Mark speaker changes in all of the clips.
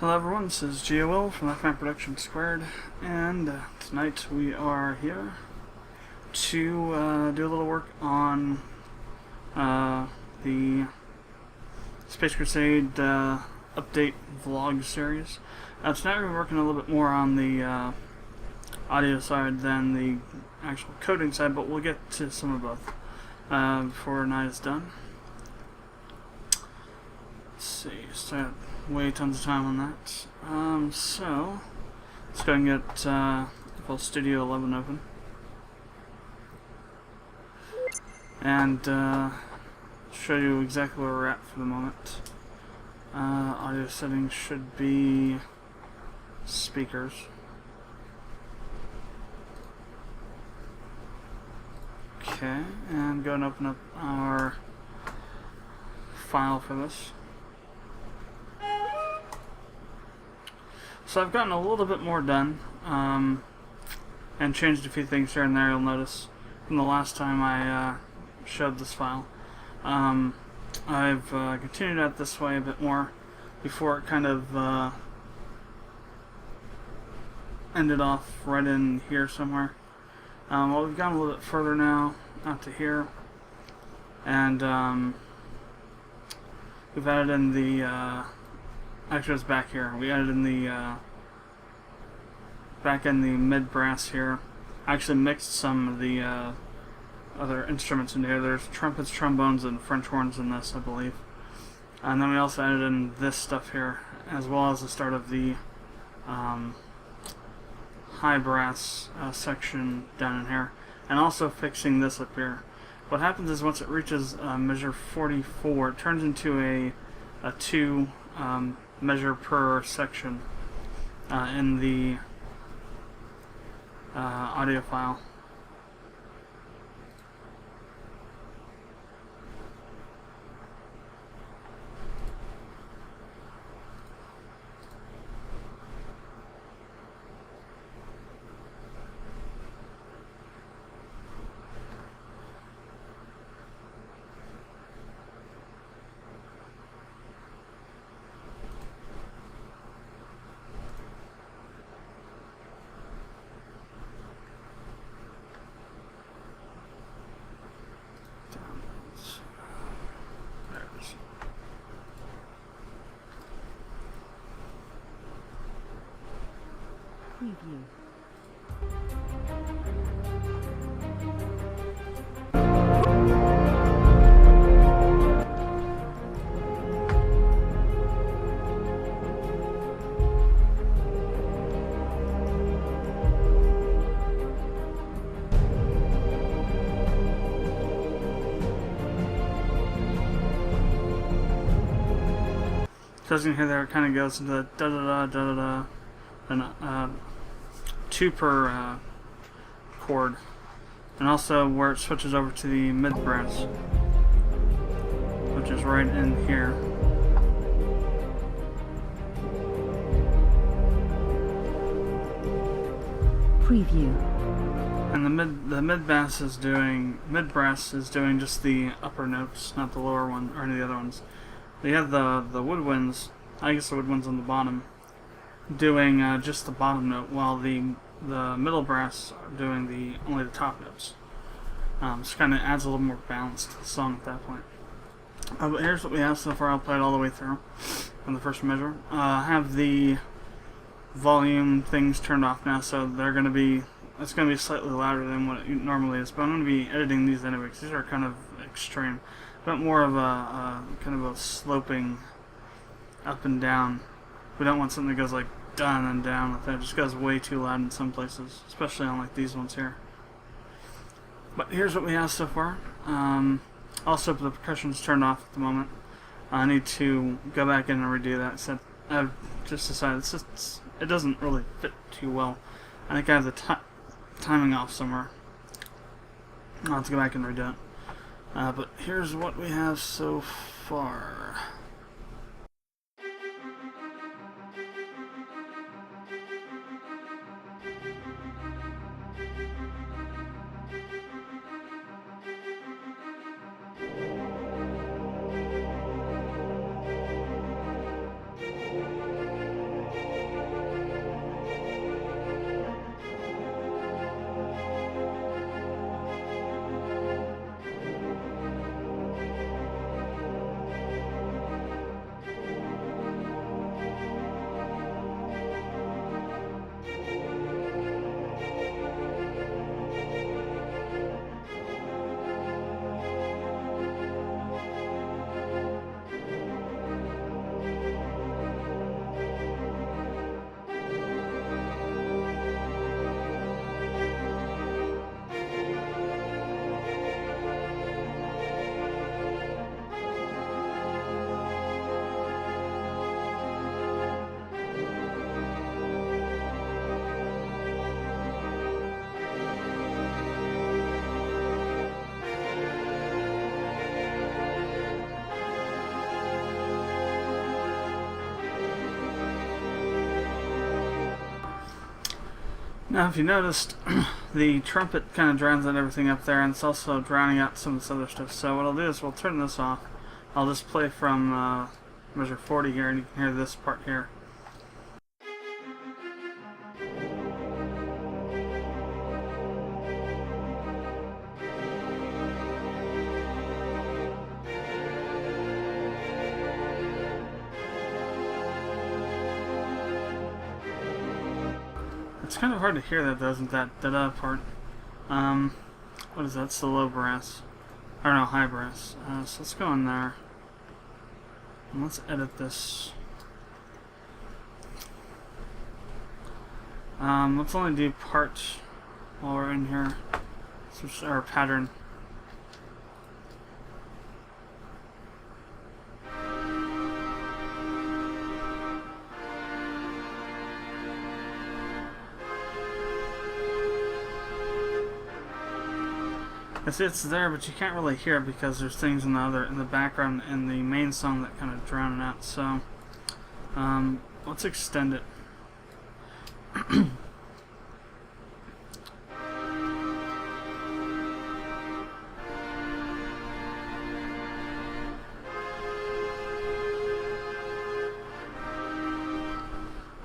Speaker 1: Hello everyone, this is GOL from Productions², and tonight we are here to do a little work on the Space Crusade update vlog series. Tonight we're working a little bit more on the audio side than the actual coding side, but we'll get to some of both before night is done. Let's see, so way tons of time on that. So let's go and get FL Studio 11 open and show you exactly where we're at for the moment. Audio settings should be speakers. Okay, and go and open up our file for this. So I've gotten a little bit more done, and changed a few things here and there, you'll notice, from the last time I showed this file. I've continued it this way a bit more before it kind of ended off right in here somewhere. Well, we've gone a little bit further now, out to here, and we've added in the actually, it's back here. We added in the back in the mid brass here. I actually mixed some of the other instruments in here. There's trumpets, trombones, and French horns in this, I believe. And then we also added in this stuff here, as well as the start of the high brass section down in here, and also fixing this up here. What happens is once it reaches measure 44, it turns into a 2 measure per section in the audio file.
Speaker 2: Preview.
Speaker 1: So as you can hear there, it kind of goes into the da-da-da, da-da-da, and 2 per chord, and also where it switches over to the mid brass, which is right in here.
Speaker 2: Preview.
Speaker 1: And the mid brass is doing just the upper notes, not the lower one or any of the other ones. They have the woodwinds, I guess the woodwinds on the bottom, doing just the bottom note, while the middle brass are doing only the top notes. So kind of adds a little more balance to the song at that point. But here's what we have so far. I'll play it all the way through on the first measure. I have the volume things turned off now, so it's going to be slightly louder than what it normally is. But I'm going to be editing these anyway, because these are kind of extreme. But more of a kind of a sloping up and down. We don't want something that goes like down and down with that. It just goes way too loud in some places, especially on like these ones here. But here's what we have so far. Also, the percussion's turned off at the moment. I need to go back in and redo that. So I've just decided it doesn't really fit too well. I think I have the timing off somewhere. I'll have to go back and redo it. But here's what we have so far. Now, if you noticed, the trumpet kind of drowns out everything up there, and it's also drowning out some of this other stuff. So what I'll do is we'll turn this off. I'll just play from measure 40 here, and you can hear this part here. It's kind of hard to hear that, doesn't that da-da part? What is that? It's the low brass. Or no, high brass. So let's go in there. And let's edit this. Let's only do part while we're in here. Switch our pattern. It's there, but you can't really hear it because there's things in the background in the main song that kind of drown it out. So let's extend it.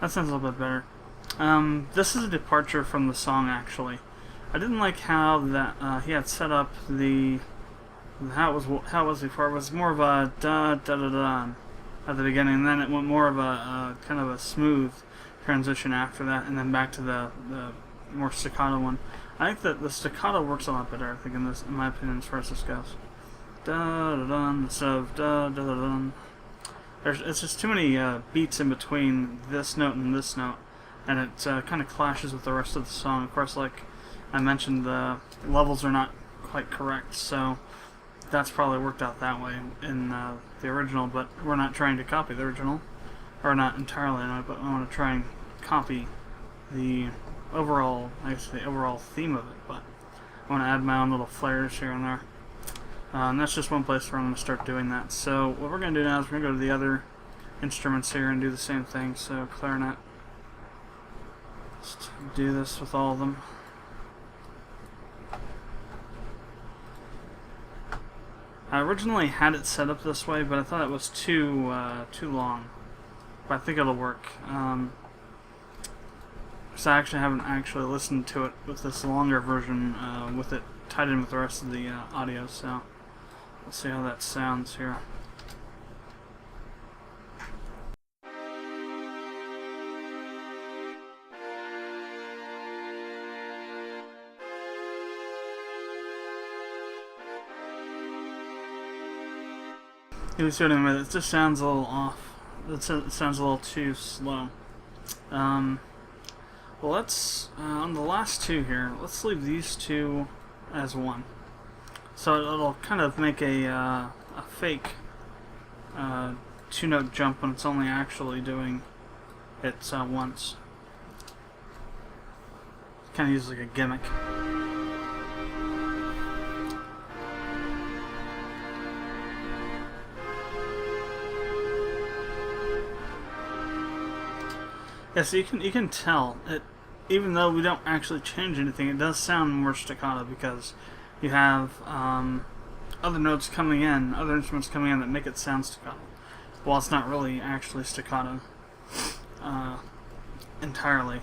Speaker 1: That sounds a little bit better. This is a departure from the song, actually. I didn't like how that he had set up how it was before. It was more of a da da da da at the beginning, and then it went more of a kind of a smooth transition after that, and then back to the more staccato one. I think that the staccato works a lot better, I think, in my opinion, as far as this goes. Da da da instead of da da da da. It's just too many beats in between this note and this note, and it kind of clashes with the rest of the song. Of course, like I mentioned, the levels are not quite correct, so that's probably worked out that way in the original, but we're not trying to copy the original, or not entirely, but I want to try and copy the overall, I guess, the overall theme of it, but I want to add my own little flares here and there. And that's just one place where I'm going to start doing that. So what we're going to do now is we're going to go to the other instruments here and do the same thing. So clarinet. Just do this with all of them. I originally had it set up this way, but I thought it was too long. But I think it'll work. Because I actually haven't listened to it with this longer version, with it tied in with the rest of the audio. So let's see how that sounds here. You see what I mean? It just sounds a little off. It sounds a little too slow. Well, let's on the last two here. Let's leave these two as one. So it'll kind of make a fake two-note jump when it's only actually doing it once. Kind of use like a gimmick. Yeah, so you can tell it, even though we don't actually change anything, it does sound more staccato because you have other notes coming in, other instruments coming in that make it sound staccato. While it's not really actually staccato entirely.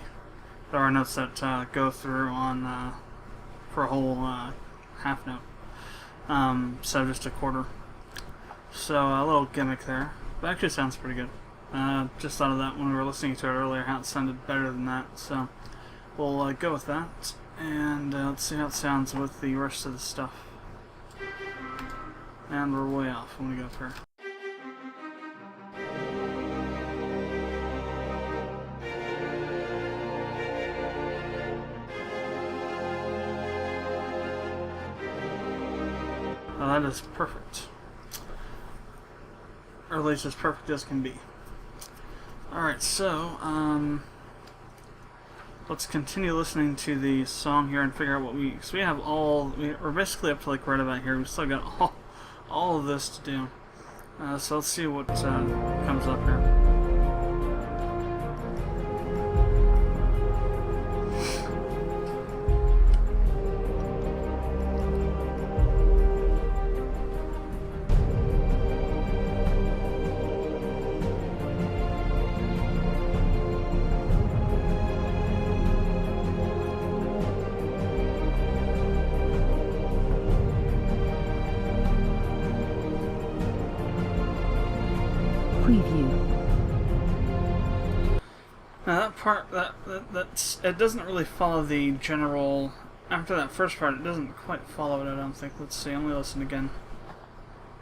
Speaker 1: There are notes that go through on for a whole half note, so just a quarter. So a little gimmick there, but actually sounds pretty good. Just thought of that when we were listening to it earlier, how it sounded better than that. So we'll go with that, and let's see how it sounds with the rest of the stuff. And we're way off when we go up here. Well, that is perfect. Or at least as perfect as can be. Alright, so, let's continue listening to the song here and figure out what so we have we're basically up to like right about here. We've still got all of this to do. So let's see what comes up here. Now that part, that's it doesn't really follow the general. After that first part, it doesn't quite follow it. I don't think. Let's see. Let me listen again.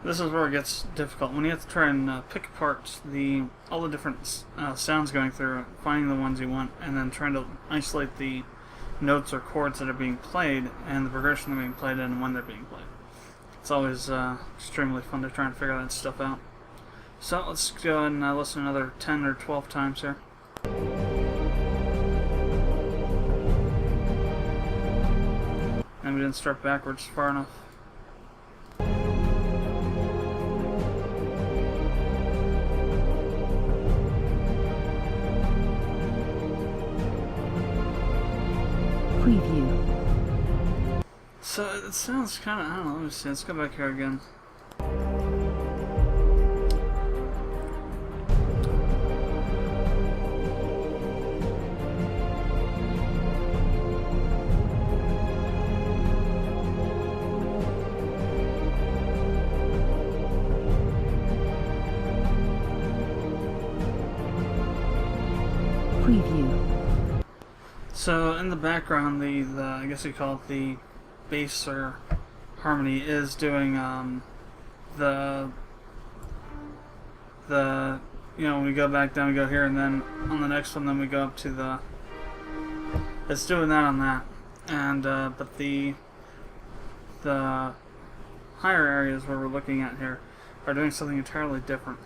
Speaker 1: This is where it gets difficult when you have to try and pick apart all the different sounds going through, finding the ones you want, and then trying to isolate the notes or chords that are being played and the progression they're being played in and when they're being played. It's always extremely fun to try and figure that stuff out. So let's go and listen another 10 or 12 times here. And we didn't start backwards far enough.
Speaker 2: Preview.
Speaker 1: So it sounds kind of, I don't know, let me see, let's go back here again.
Speaker 2: Preview.
Speaker 1: So in the background, the I guess you call it the bass or harmony is doing the when we go back down, we go here, and then on the next one, then we go up to the. It's doing that on that, and but the higher areas where we're looking at here are doing something entirely different.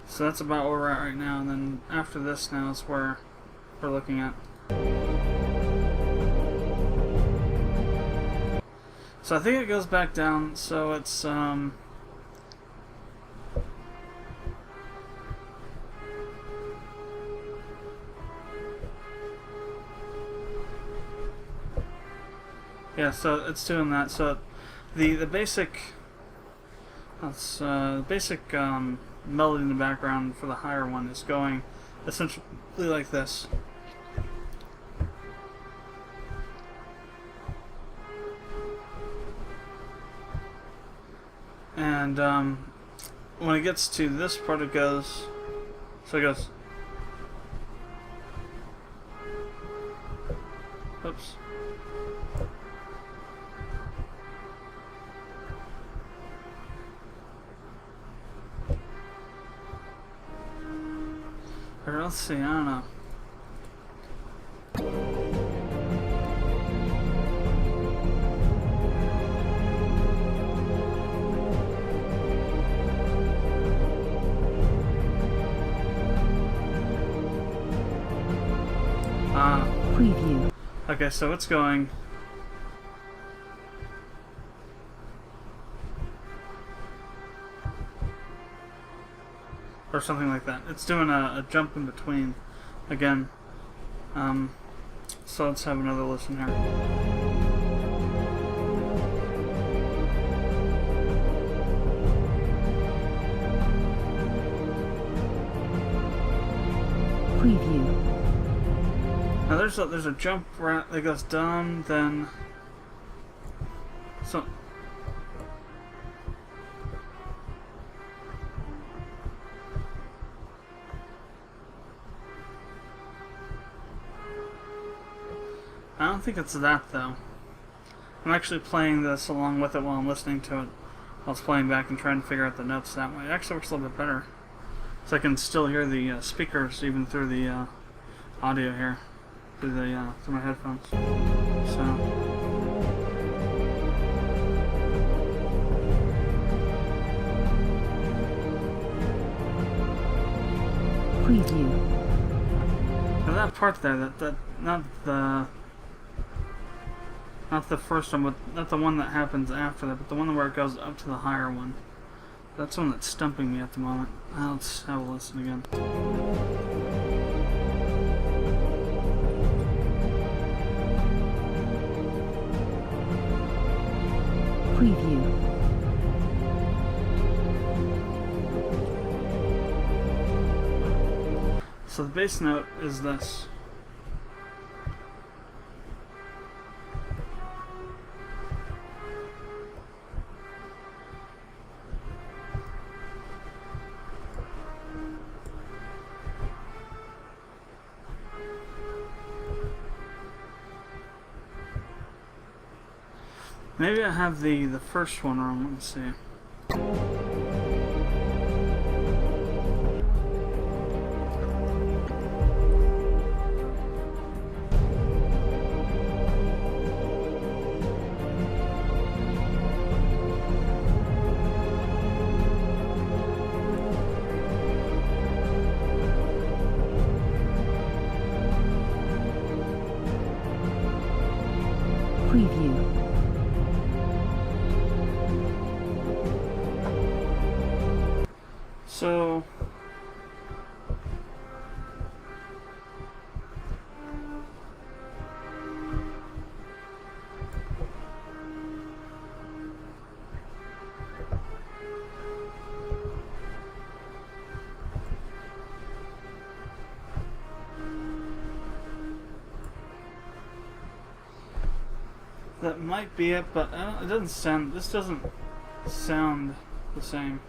Speaker 1: So that's about where we're at right now, and then after this now is where we're looking at. So I think it goes back down, so it's yeah, so it's doing that. So the basic melody in the background for the higher one is going essentially like this. And when it gets to this part, it goes, so it goes, oops. Or let's see, I don't know.
Speaker 2: Preview.
Speaker 1: Okay, so it's going. Or something like that. It's doing a jump in between again. So let's have another listen here.
Speaker 2: Preview.
Speaker 1: Now there's a jump right that goes down, then so. I don't think it's that though. I'm actually playing this along with it while I'm listening to it. While it's playing back and trying to figure out the notes that way. It actually works a little bit better. So I can still hear the speakers even through the audio here. Through my headphones. So.
Speaker 2: Preview.
Speaker 1: Now that part there, that not the first one, but not the one that happens after that, but the one where it goes up to the higher one. That's the one that's stumping me at the moment. Let's have a listen again.
Speaker 2: Preview.
Speaker 1: So the bass note is this. Maybe I have the first one wrong. Let me see.
Speaker 2: Preview.
Speaker 1: So that might be it, but it doesn't sound. This doesn't sound the same.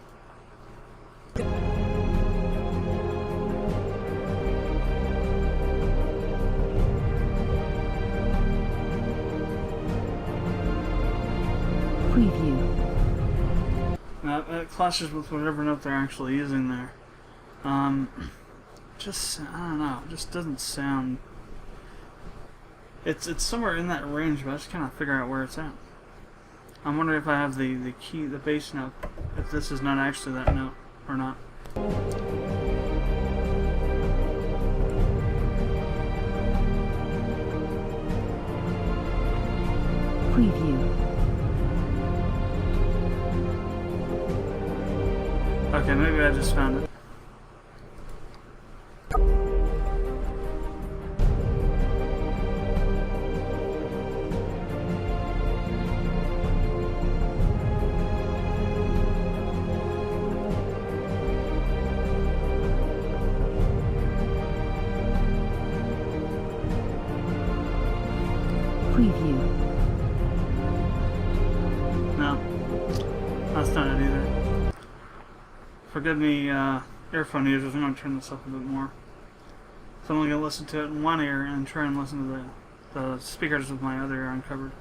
Speaker 2: Preview.
Speaker 1: Now it clashes with whatever note they're actually using there. Just I don't know. It just doesn't sound. It's somewhere in that range, but I just cannot figure out where it's at. I'm wondering if I have the key, the bass note, if this is not actually that note or not.
Speaker 2: Preview.
Speaker 1: Okay, maybe I just found it.
Speaker 2: Preview.
Speaker 1: No, that's not it either. Forgive me, earphone users, I'm going to turn this up a bit more. So I'm only going to listen to it in one ear and try and listen to the speakers with my other ear uncovered.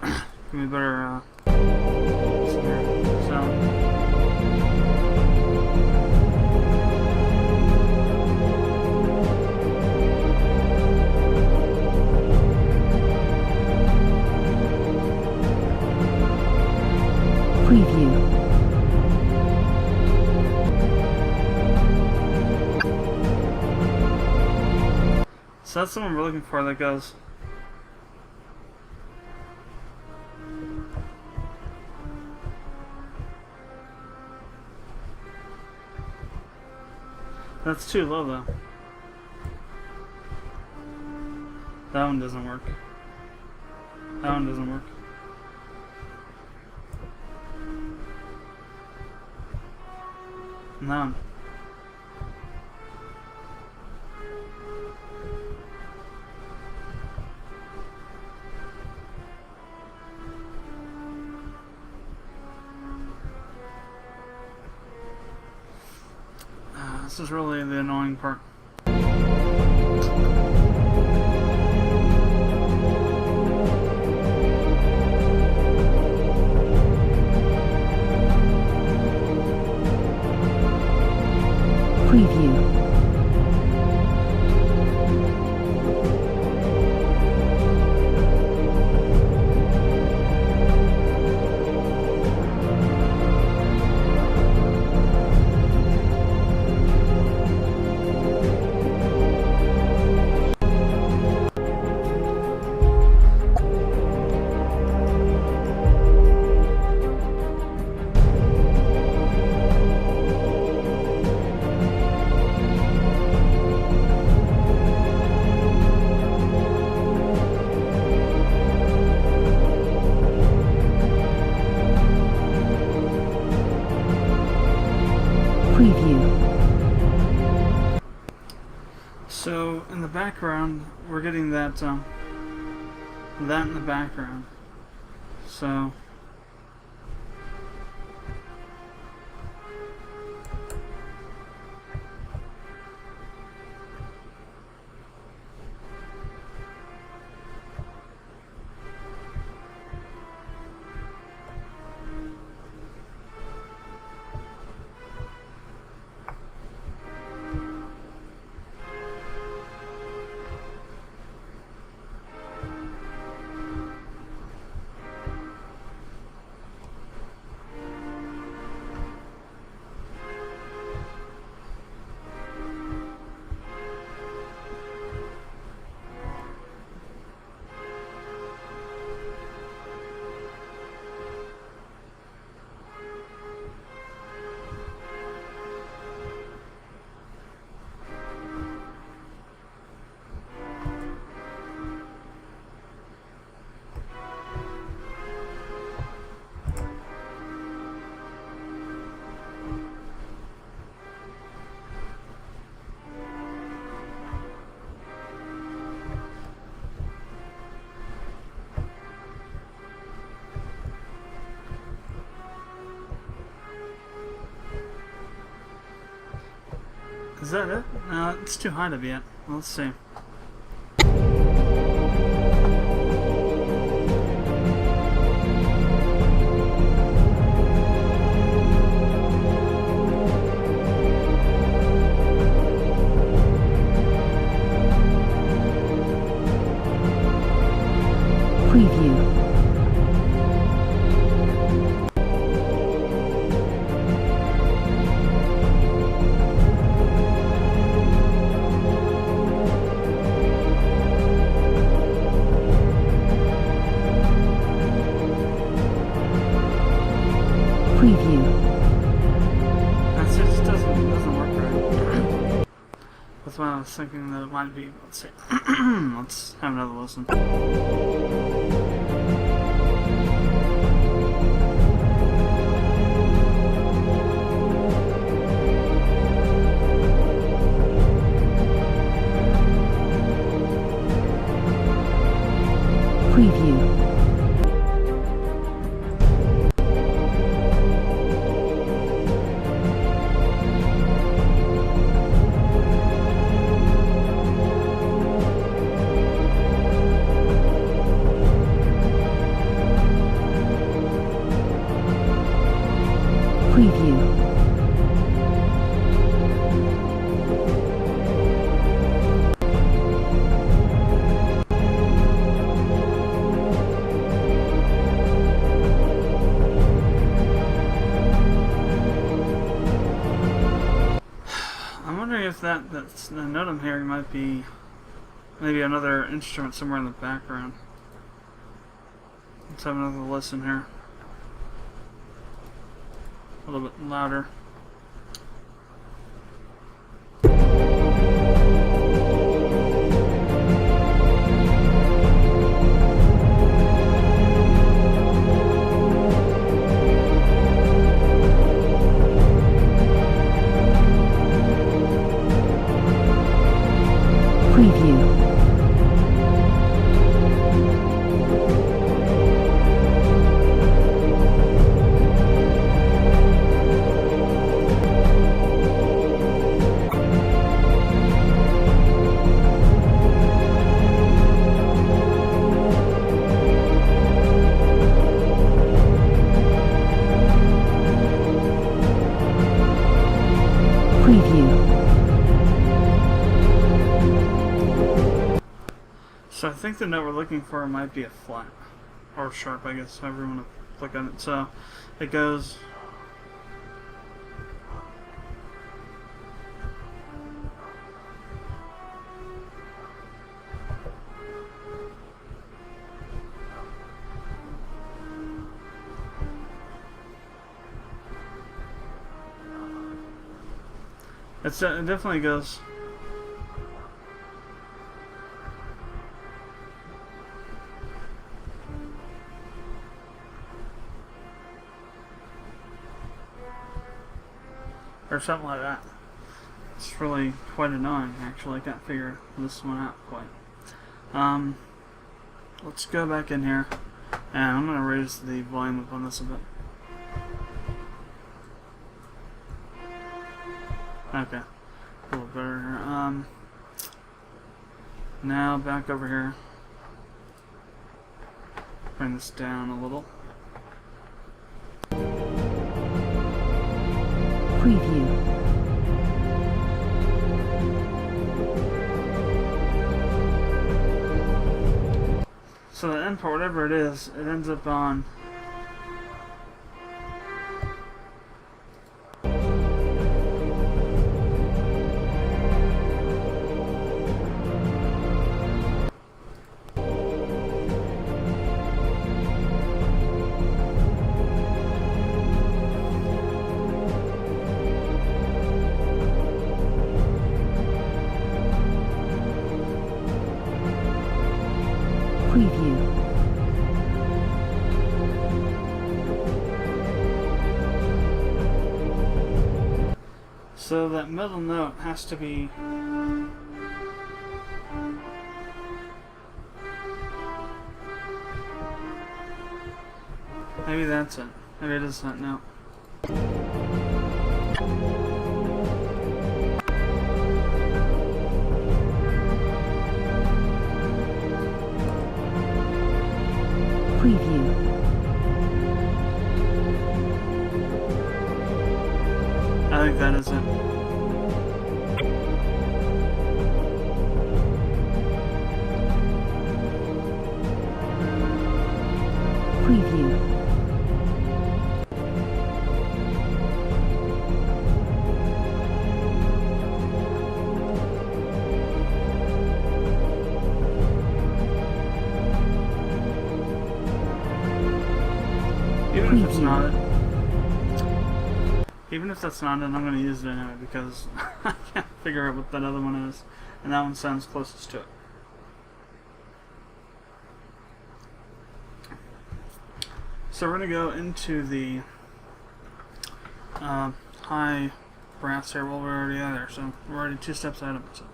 Speaker 1: Give me a better sound.
Speaker 2: Preview.
Speaker 1: So that's the one we're looking for that goes. That's too low though. That one doesn't work. That one doesn't work. No. This is really the annoying part.
Speaker 2: Preview. Preview.
Speaker 1: So in the background, we're getting that that in the background. So Is that it? No, it's too high to be it. Let's see.
Speaker 2: Preview. Preview.
Speaker 1: That's it. Just doesn't work right. That's why I was thinking that it might be. Let's see. Let's have another listen.
Speaker 2: Preview. Preview.
Speaker 1: I'm wondering if that's the note I'm hearing might be maybe another instrument somewhere in the background. Let's have another listen here. A little bit louder.
Speaker 2: Preview. Preview.
Speaker 1: So I think the note we're looking for might be a flat. Or sharp, I guess, however you want to look at it. So it goes. It definitely goes. Or something like that. It's really quite annoying, actually. I can't figure this one out quite. Let's go back in here, and I'm going to raise the volume up on this a bit. Okay, a little better here. Now back over here. Bring this down a little.
Speaker 2: Preview.
Speaker 1: So the end part, whatever it is, it ends up on.
Speaker 2: Preview.
Speaker 1: So that middle note has to be. Maybe that's it. Maybe it is that note. I think that is it.
Speaker 2: Preview.
Speaker 1: Even if it's not it. Even if that's not it, I'm going to use it anyway because I can't figure out what that other one is. And that one sounds closest to it. So we're going to go into the high brass here. Well, we're already there, so we're already 2 steps ahead of ourselves.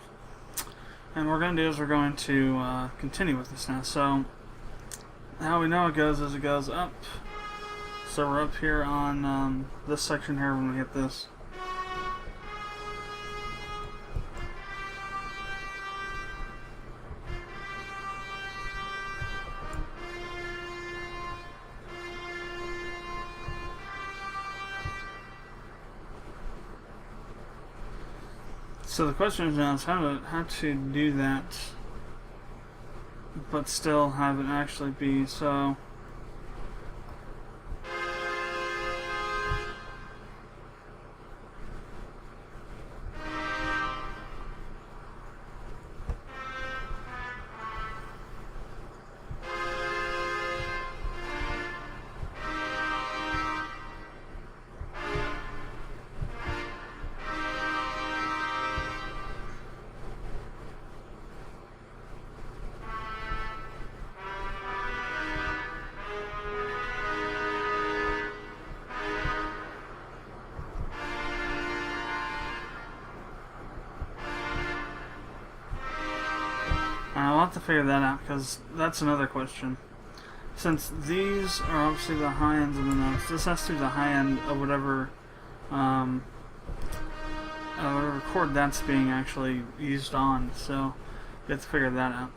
Speaker 1: And what we're going to do is we're going to continue with this now. So how we know it goes is it goes up. So we're up here on this section here when we hit this. So the question is now is how to do that, but still have it actually be so. I'll have to figure that out because that's another question. Since these are obviously the high ends of the notes, this has to be the high end of whatever chord that's being actually used on. So we have to figure that out.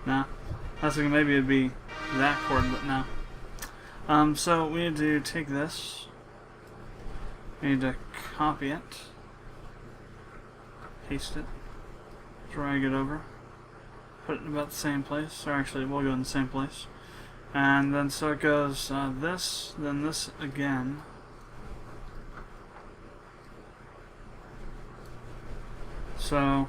Speaker 1: No, I was thinking maybe it'd be that chord, but no. So we need to take this. We need to copy it, paste it, drag it over, put it in about the same place. Or actually, we'll go in the same place. And then so it goes this, then this again. So.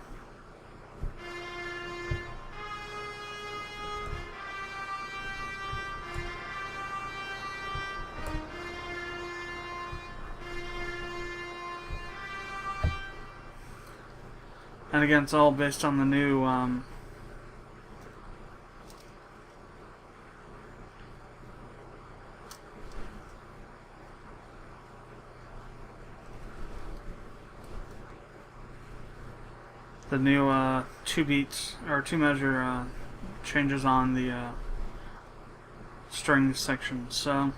Speaker 1: And again, it's all based on the new the new 2 beats or 2 measure changes on the string section. So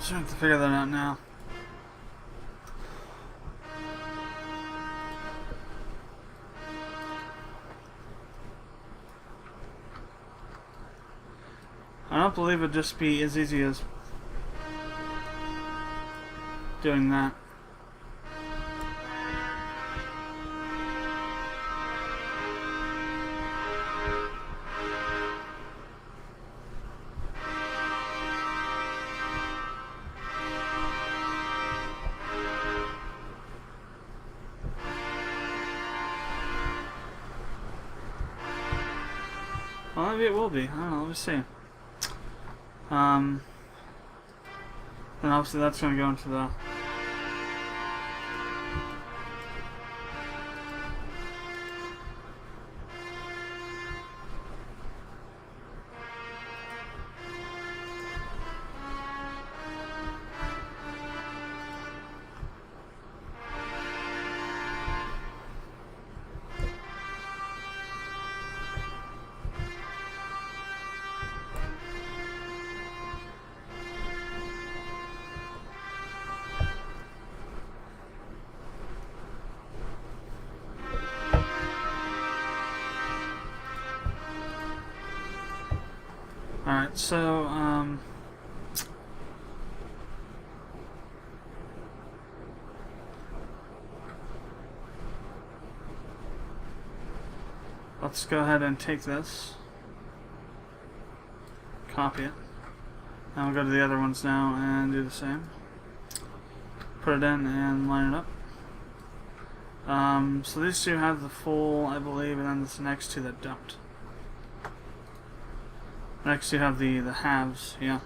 Speaker 1: so I have to figure that out now. I don't believe it'd just be as easy as doing that. Well, maybe it will be. I don't know. Let me see. Then obviously that's going to go into the Alright, so, let's go ahead and take this, copy it, and we'll go to the other ones now and do the same. Put it in and line it up. So these two have the full, I believe, and then this next two that don't. Next you have the halves, yeah.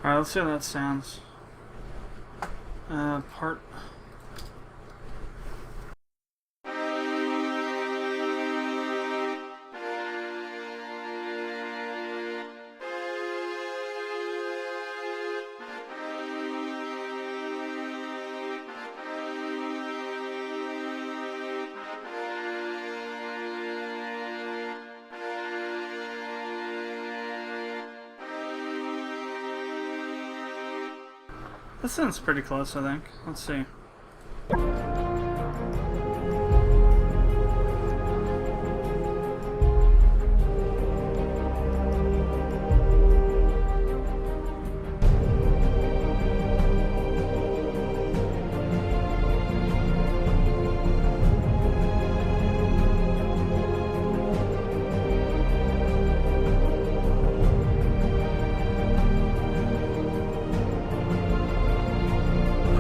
Speaker 1: Alright, let's see how that sounds. Part. That sounds pretty close, I think. Let's see.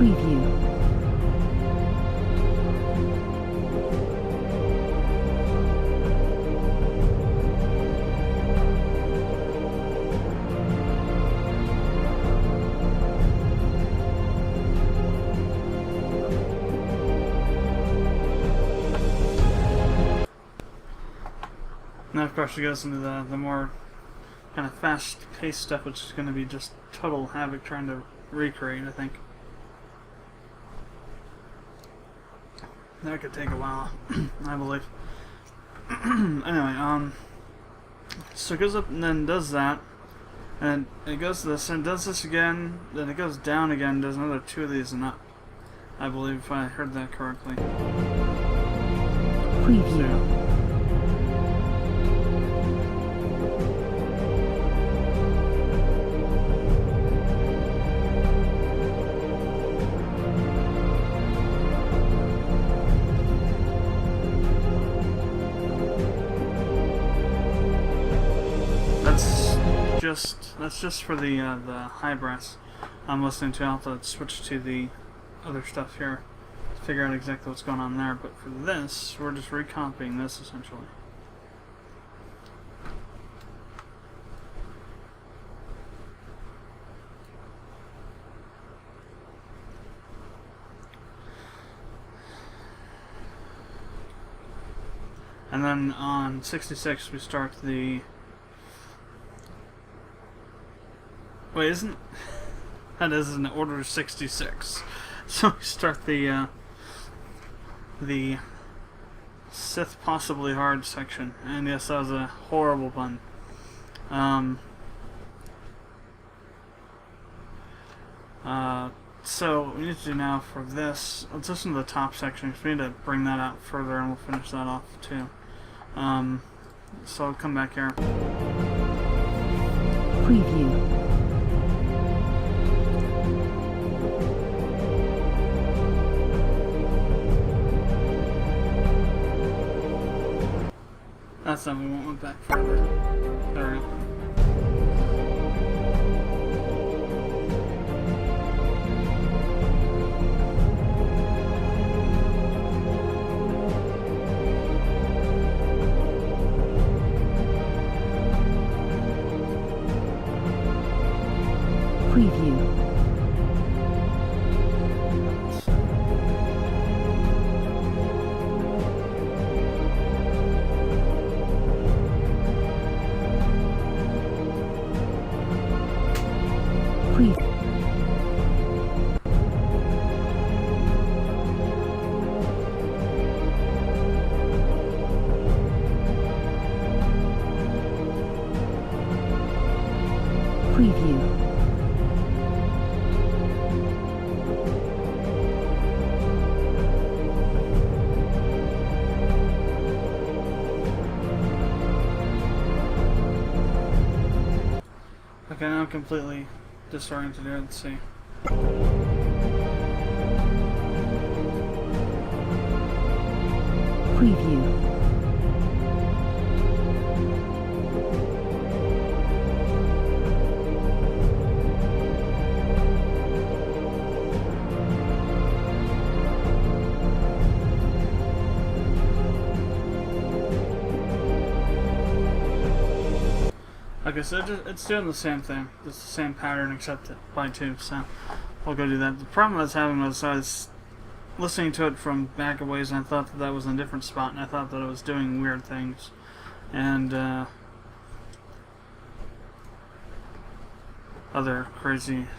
Speaker 2: Preview.
Speaker 1: Now, of course, it goes into the more kind of fast-paced stuff, which is going to be just total havoc trying to recreate, I think. That could take a while, I believe. Anyway, so it goes up and then does that, and it goes to this, and does this again, then it goes down again, does another two of these and up. I believe, if I heard that correctly.
Speaker 2: Preview.
Speaker 1: That's just for the high brass I'm listening to. I'll have to switch to the other stuff here to figure out exactly what's going on there. But for this, we're just recopying this essentially. And then on 66 we start the... Wait, isn't... That is in order 66. So we start the Sith Possibly Hard section. And yes, that was a horrible pun. So what we need to do now for this, let's listen to the top section, because we need to bring that out further and we'll finish that off too. So I'll come back here.
Speaker 2: Preview.
Speaker 1: That's not, we went back further. There we go.
Speaker 2: Preview.
Speaker 1: completely disoriented here. Let's see.
Speaker 2: Preview.
Speaker 1: Okay, so it's doing the same thing, just the same pattern except by 2, so I'll go do that. The problem I was having was I was listening to it from back a ways and I thought that was in a different spot and I thought that it was doing weird things. And other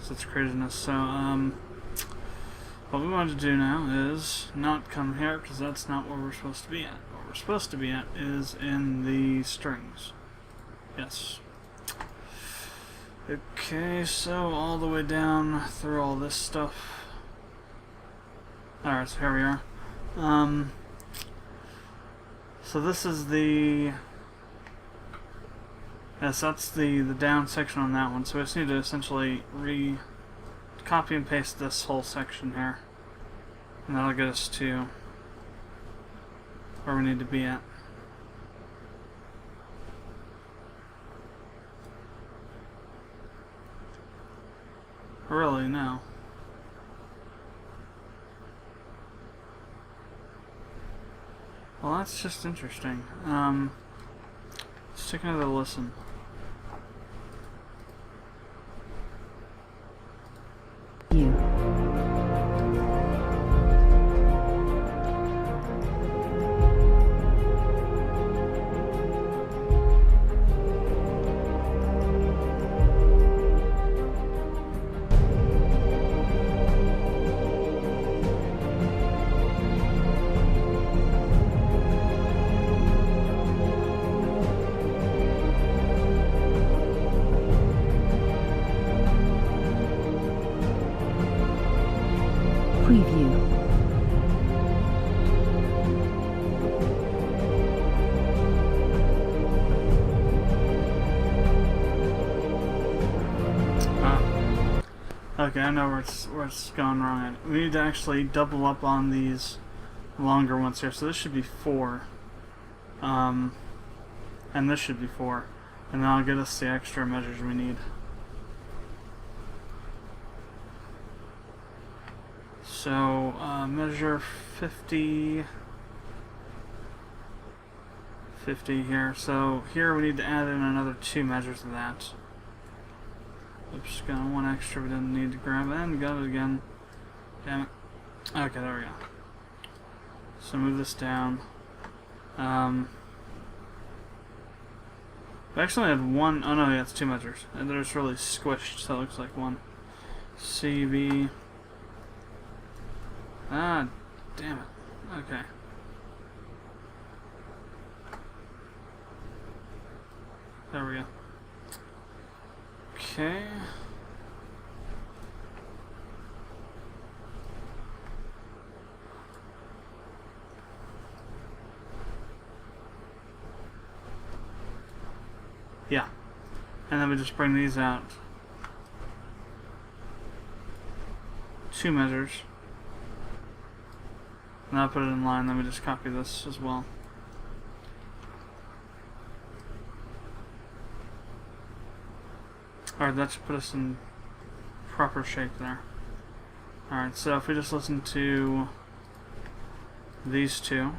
Speaker 1: such craziness. So, what we want to do now is not come here because that's not where we're supposed to be at. What we're supposed to be at is in the strings. Yes. Okay, so all the way down through all this stuff. Alright, so here we are. So this is the... Yes, that's the down section on that one. So we just need to essentially copy and paste this whole section here. And that'll get us to where we need to be at. Really, no. Well, that's just interesting. Let's take another listen.
Speaker 2: You. Preview.
Speaker 1: Okay, I know where it's going wrong at. We need to actually double up on these longer ones here. So this should be 4. And this should be 4. And that'll get us the extra measures we need. So, measure 50 here. So here we need to add in another 2 measures of that. Oops, got one extra we didn't need to grab and got it again. Damn it. Okay, there we go. So move this down. We actually had one, oh no, yeah, it's 2 measures. And they're just really squished, so it looks like one. CV. Ah, damn it. Okay. There we go. Okay. Yeah. And then we just bring these out. 2 measures. And I'll put it in line, then we just copy this as well. Alright, that should put us in proper shape there. Alright, so if we just listen to these 2.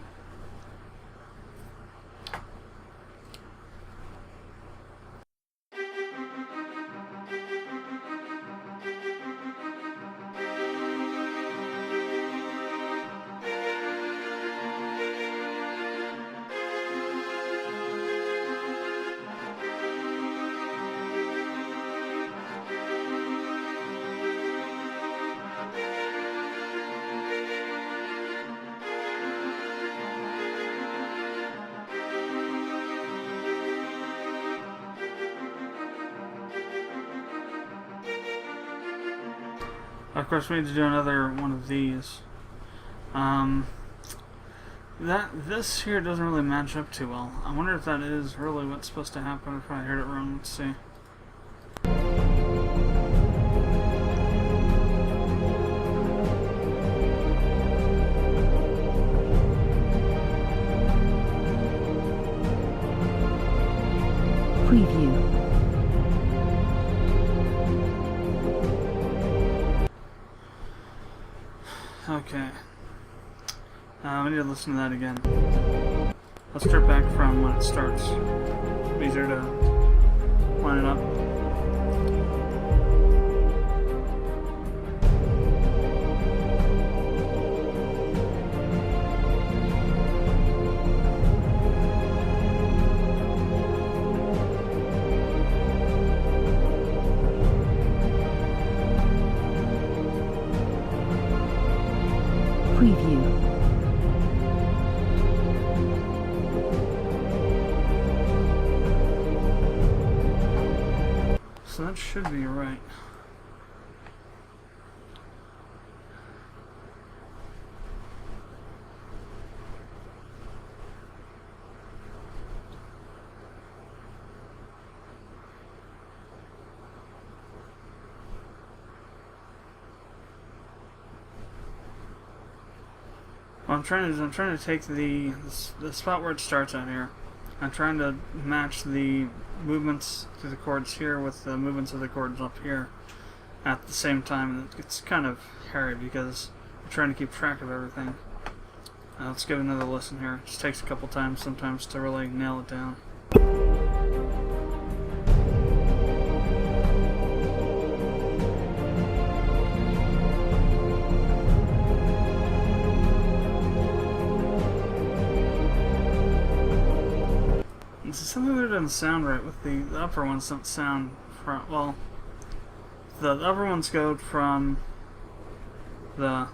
Speaker 1: Of course, we need to do another one of these. This here doesn't really match up too well. I wonder if that is really what's supposed to happen, if I heard it wrong. Let's see. Okay. We need to listen to that again. Let's start back from when it starts. Easier to line it up.
Speaker 2: Preview.
Speaker 1: So that should be right. Well, I'm trying to take the spot where it starts out here. I'm trying to match the movements to the chords here with the movements of the chords up here at the same time, and it's kind of hairy because I'm trying to keep track of everything. Let's give it another listen here. It just takes a couple times sometimes to really nail it down. This is something that doesn't sound right with the upper ones. Don't sound from, well, the upper ones go from the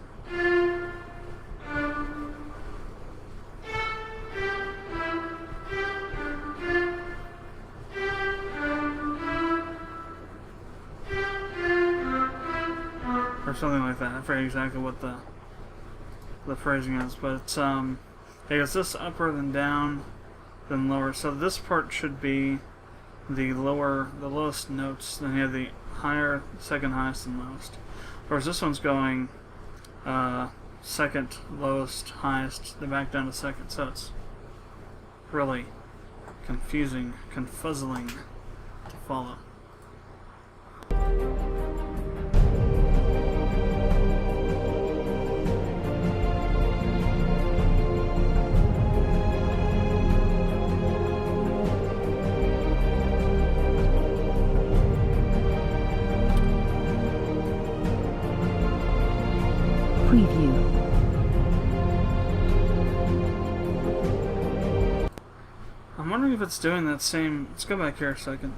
Speaker 1: or something like that. I forget exactly what the phrasing is, but it's it goes this upper then down then lower. So this part should be the lowest notes. Then you have the higher, second highest, and lowest. Whereas this one's going second, lowest, highest, then back down to second. So it's really confusing, confuzzling to follow.
Speaker 2: Preview.
Speaker 1: I'm wondering if it's doing that same. Let's go back here a second.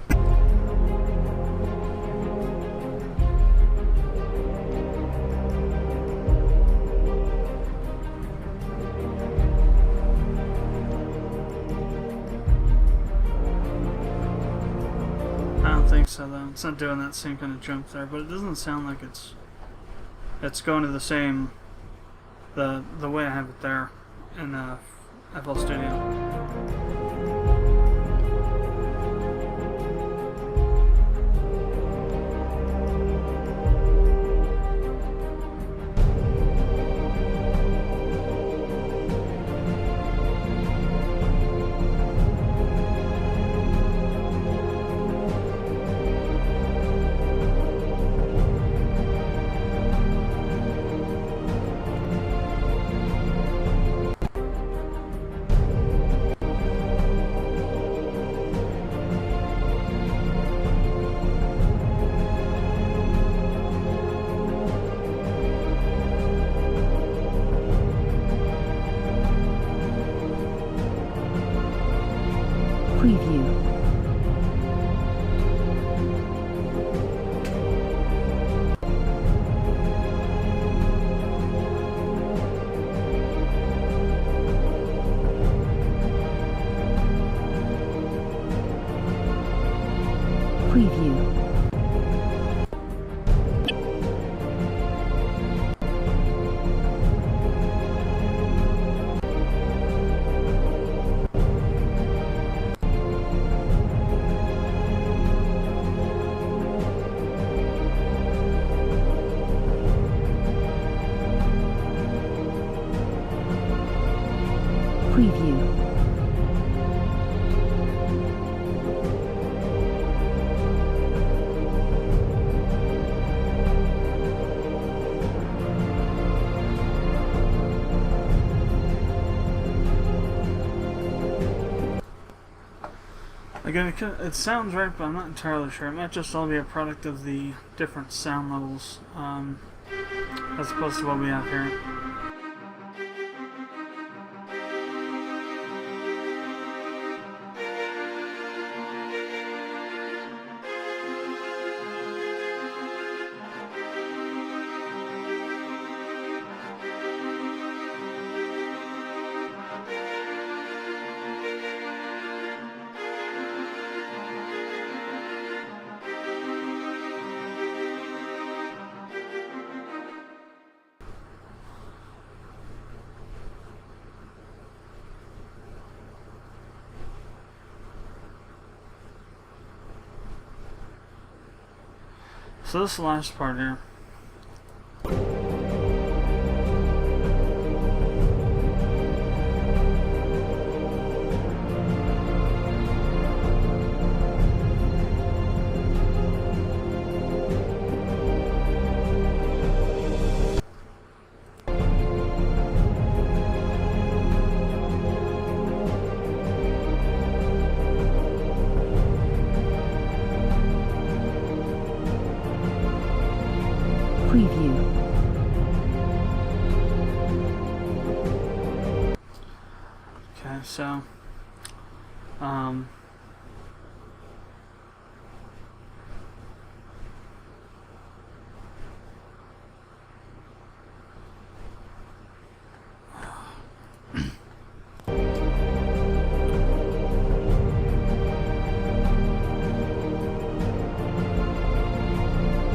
Speaker 1: I don't think so though. It's not doing that same kind of jump there, but it doesn't sound like it's going to the same the way I have it there in FL Studio.
Speaker 2: Preview. Preview. Preview.
Speaker 1: Again, it sounds right, but I'm not entirely sure. It might just all be a product of the different sound levels, as opposed to what we have here. So this last part here.
Speaker 2: Preview.
Speaker 1: Okay, so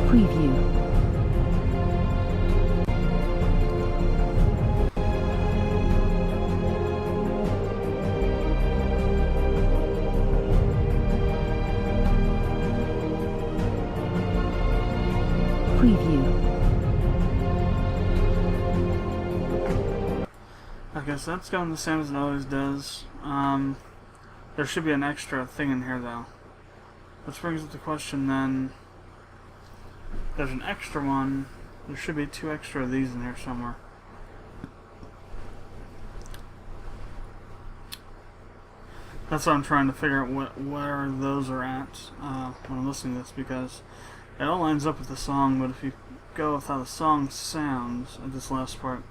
Speaker 2: Preview. Preview.
Speaker 1: okay, so that's going the same as it always does. There should be an extra thing in here though. Which brings up the question then, there's an extra one, there should be 2 extra of these in here somewhere. That's what I'm trying to figure out where those are at when I'm listening to this, because it all lines up with the song, but if you go with how the song sounds at this last part,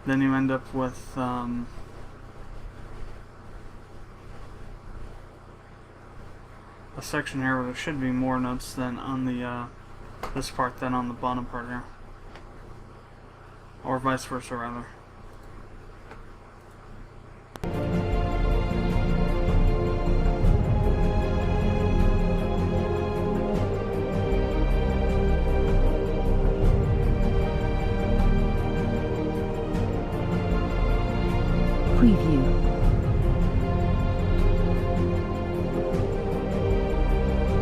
Speaker 1: then you end up with a section here where there should be more notes than on the this part than on the bottom part here, or vice versa rather.
Speaker 2: Preview.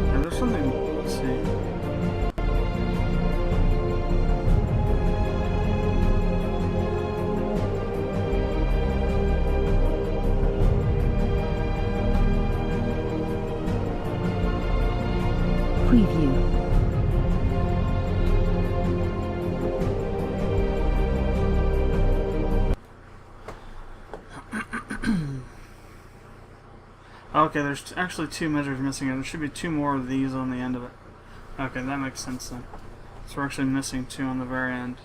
Speaker 1: Yeah, there's something, let's see.
Speaker 2: Preview.
Speaker 1: Okay, there's actually 2 measures missing here. There should be 2 more of these on the end of it. Okay, that makes sense then. So we're actually missing 2 on the very end.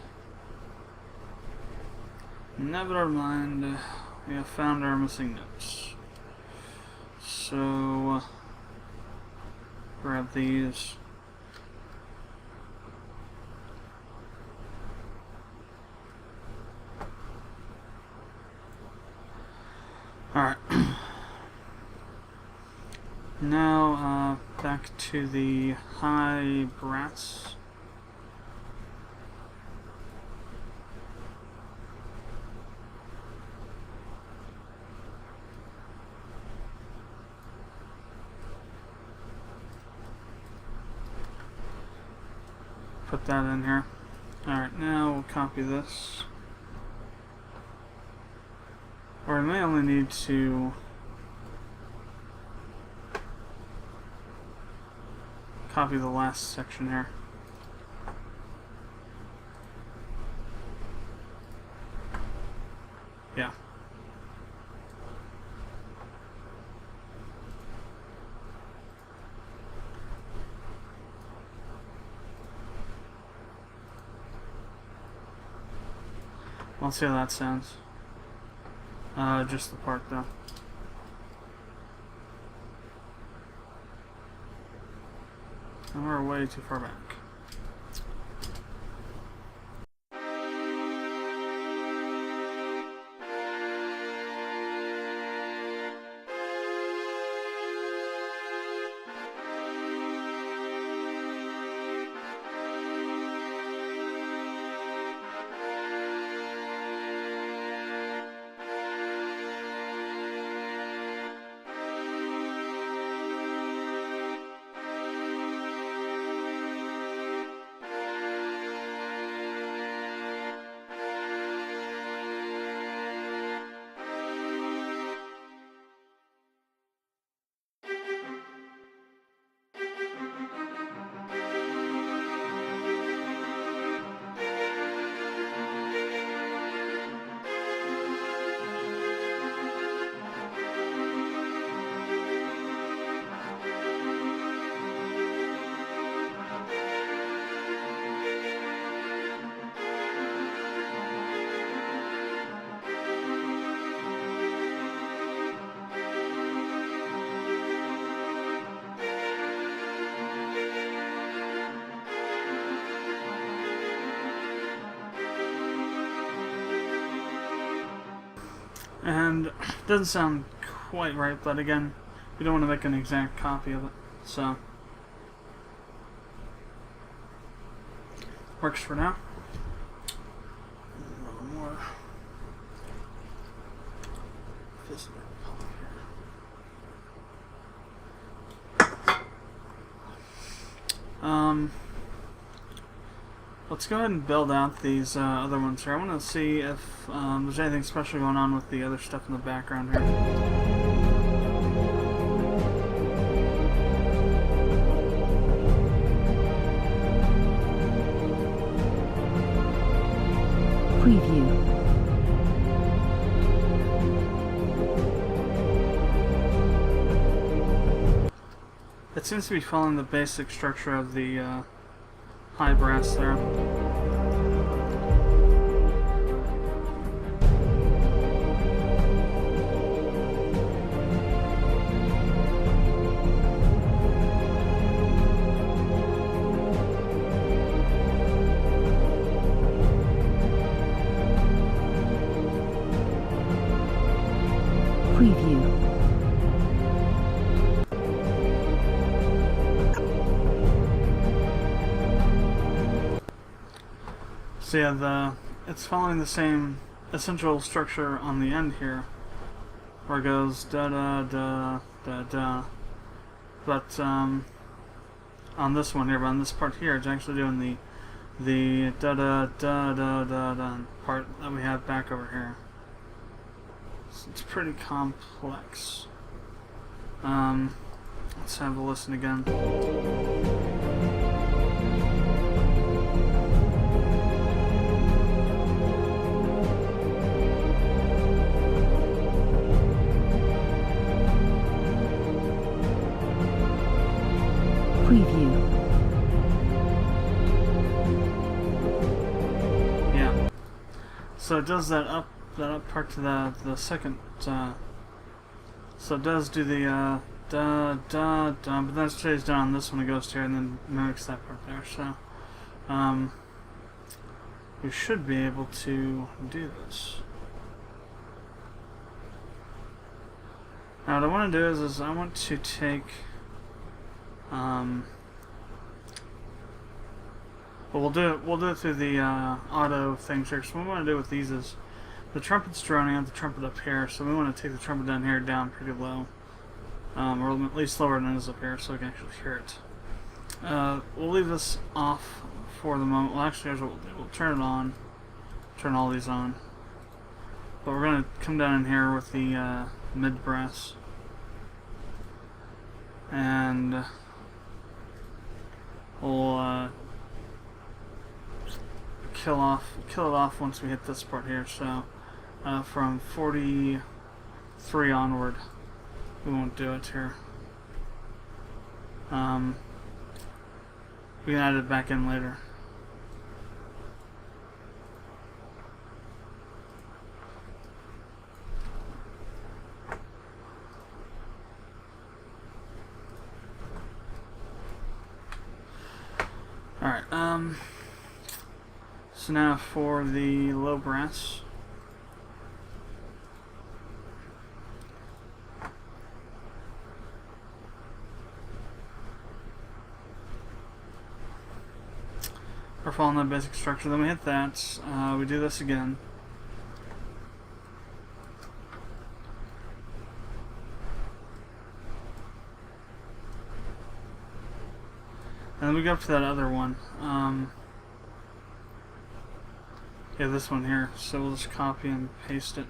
Speaker 1: Never mind. We have found our missing notes. So grab these. Alright. Now, back to the high brats. Put that in here. Alright, now we'll copy this. Or we may only need to copy the last section here. Yeah. Let's see how that sounds. Just the part though. And we're way too far back. And it doesn't sound quite right, but again, we don't want to make an exact copy of it, so works for now. A little more physical here. Let's go ahead and build out these other ones here. I want to see if there's anything special going on with the other stuff in the background here.
Speaker 2: Preview.
Speaker 1: It seems to be following the basic structure of the high brass there.
Speaker 2: Preview.
Speaker 1: So yeah, it's following the same essential structure on the end here, where it goes da da da da da. But on this one here, but on this part here, it's actually doing the da da da da da da part that we have back over here. So it's pretty complex. Let's have a listen again.
Speaker 2: Preview.
Speaker 1: Yeah. So it does that up part to the second. So it does do the da da da, but that stays down on this one. It goes to here and then mimics that part there. So we should be able to do this. Now what I want to do is I want to take but we'll do it through the auto things here. So what we want to do with these is the trumpet's droning out the trumpet up here, so we want to take the trumpet down here down pretty low, or at least lower than it is up here, so we can actually hear it. We'll leave this off for the moment. Well, actually, here's what we'll do. We'll turn it on, turn all these on, but we're going to come down in here with the mid brass and we'll kill it off once we hit this part here. So from 43 onward, we won't do it here. We can add it back in later. Alright, so now for the low brass. We're following that basic structure, then we hit that, we do this again. And then we go up to that other one. Yeah, this one here. So we'll just copy and paste it.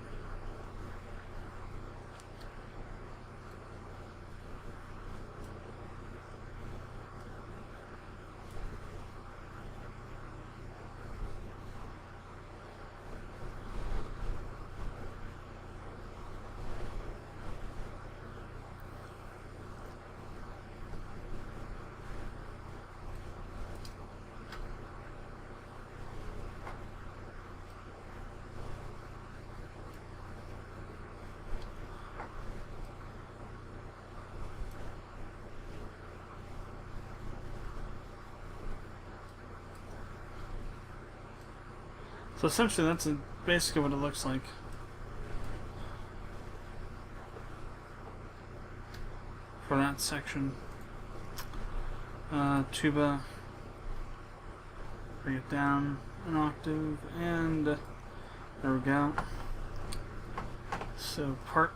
Speaker 1: So essentially that's basically what it looks like. For that section. Tuba. Bring it down an octave, and there we go. So part.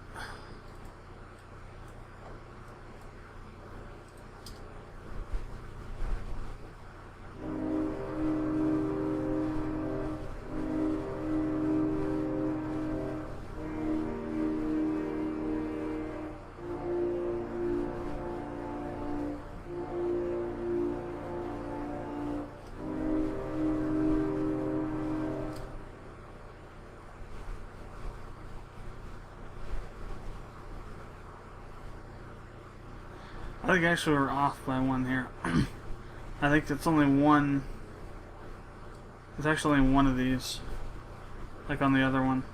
Speaker 1: I think actually we're off by one here. I think it's only one. It's actually only one of these. Like on the other one.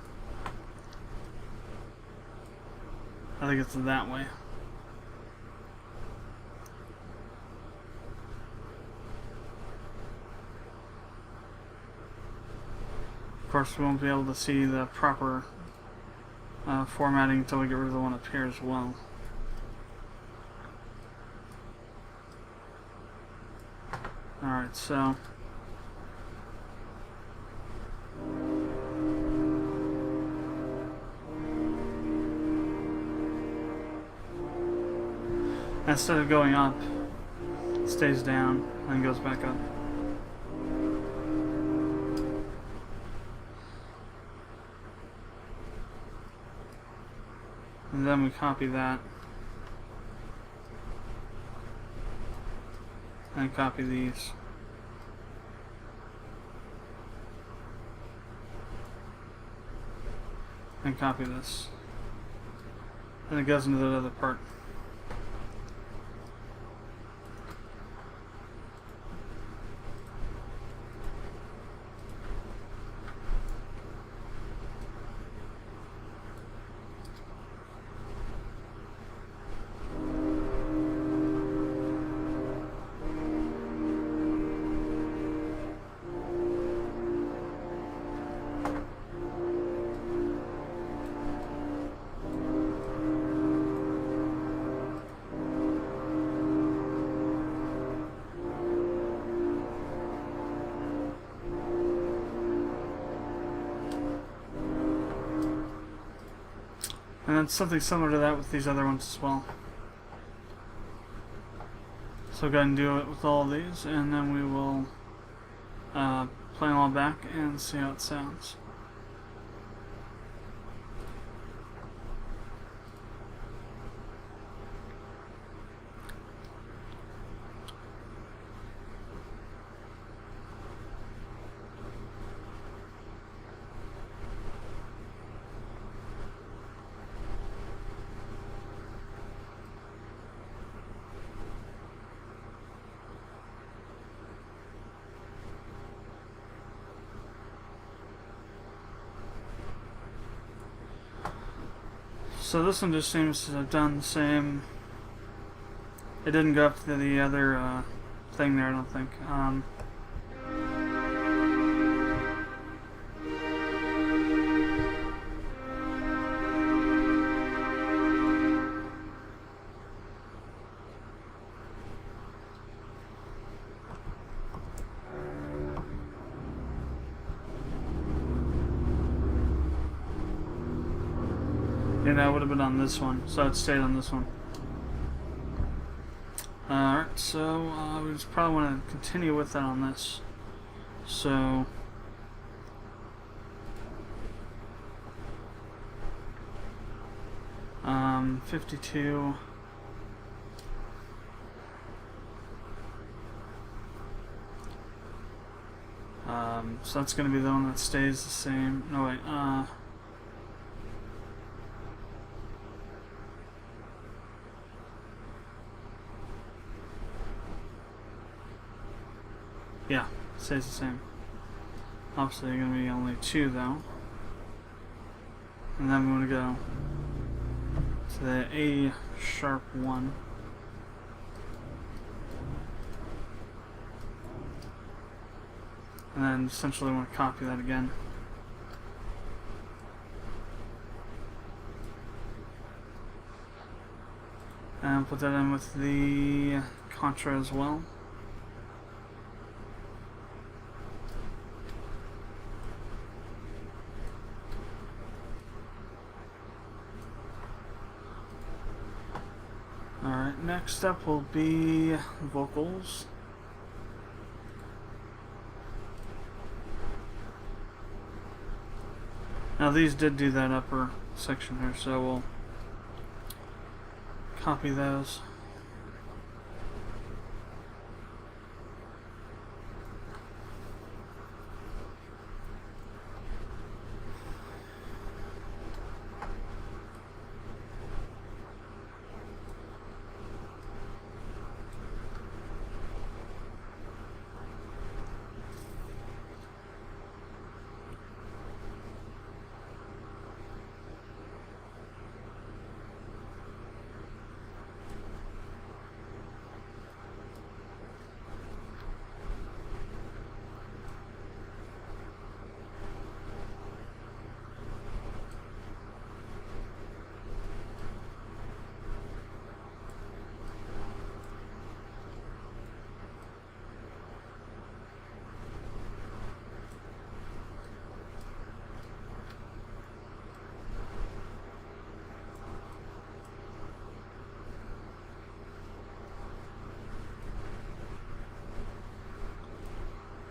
Speaker 1: I think it's that way. Of course, we won't be able to see the proper formatting until we get rid of the one up here as well. Alright, so instead of going up, it stays down and goes back up. And then we copy that and copy these. And copy this. And it goes into the other part. And then something similar to that with these other ones as well. So go ahead and do it with all of these, and then we will play them all back and see how it sounds. So this one just seems to have done the same. It didn't go up to the other thing there, I don't think. Yeah, that would have been on this one, so it stayed on this one. Alright, so we just probably want to continue with that on this. So 52. So that's going to be the one that stays the same. No, wait. Yeah, stays the same. Obviously, going to be only 2 though. And then we're going to go to the A sharp 1. And then essentially want to copy that again. And put that in with the contra as well. Alright, next up will be vocals. Now these did do that upper section here, so we'll copy those.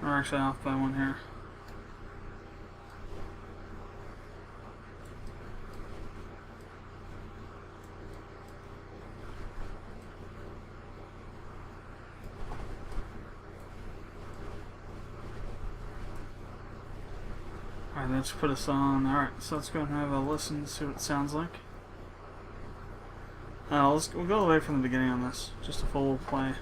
Speaker 1: We're actually off by 1 here. Alright, let's put us on. Alright, so let's go and have a listen to see what it sounds like. We'll go away from the beginning on this. Just a full play.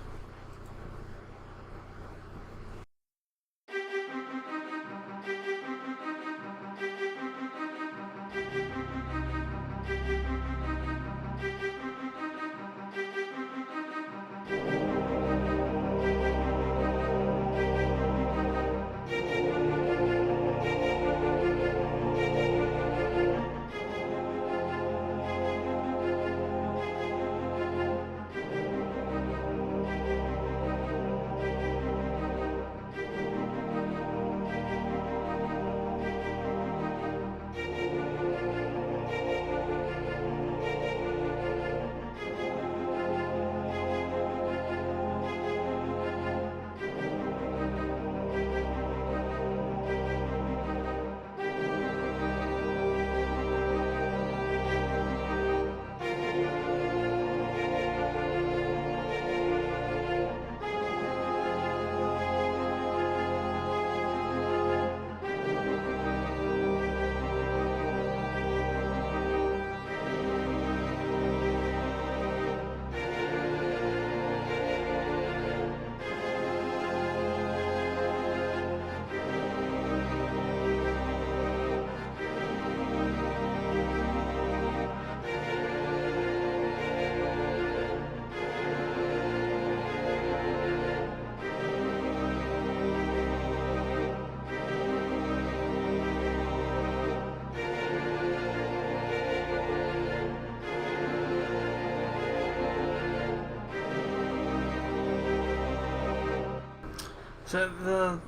Speaker 1: So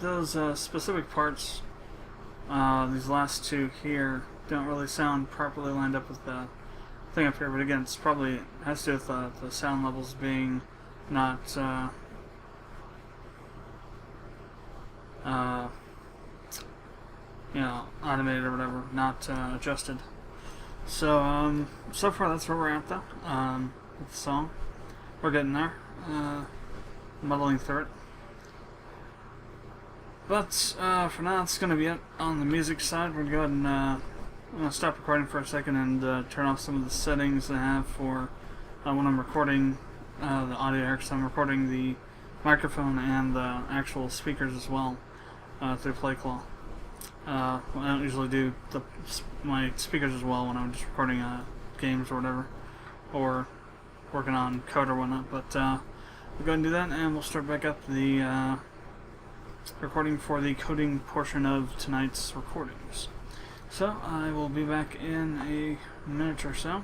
Speaker 1: those specific parts, these last 2 here, don't really sound properly lined up with the thing up here. But again, it's probably has to do with the sound levels being not automated or whatever, not adjusted. So so far that's where we're at though. With the song, we're getting there, muddling through it. But for now, it's going to be it on the music side. We're going to go ahead and I'm going to stop recording for a second and turn off some of the settings I have for when I'm recording the audio here, because I'm recording the microphone and the actual speakers as well through PlayClaw. I don't usually do my speakers as well when I'm just recording games or whatever, or working on code or whatnot. But we'll go ahead and do that, and we'll start back up the recording for the coding portion of tonight's recordings. So I will be back in a minute or so.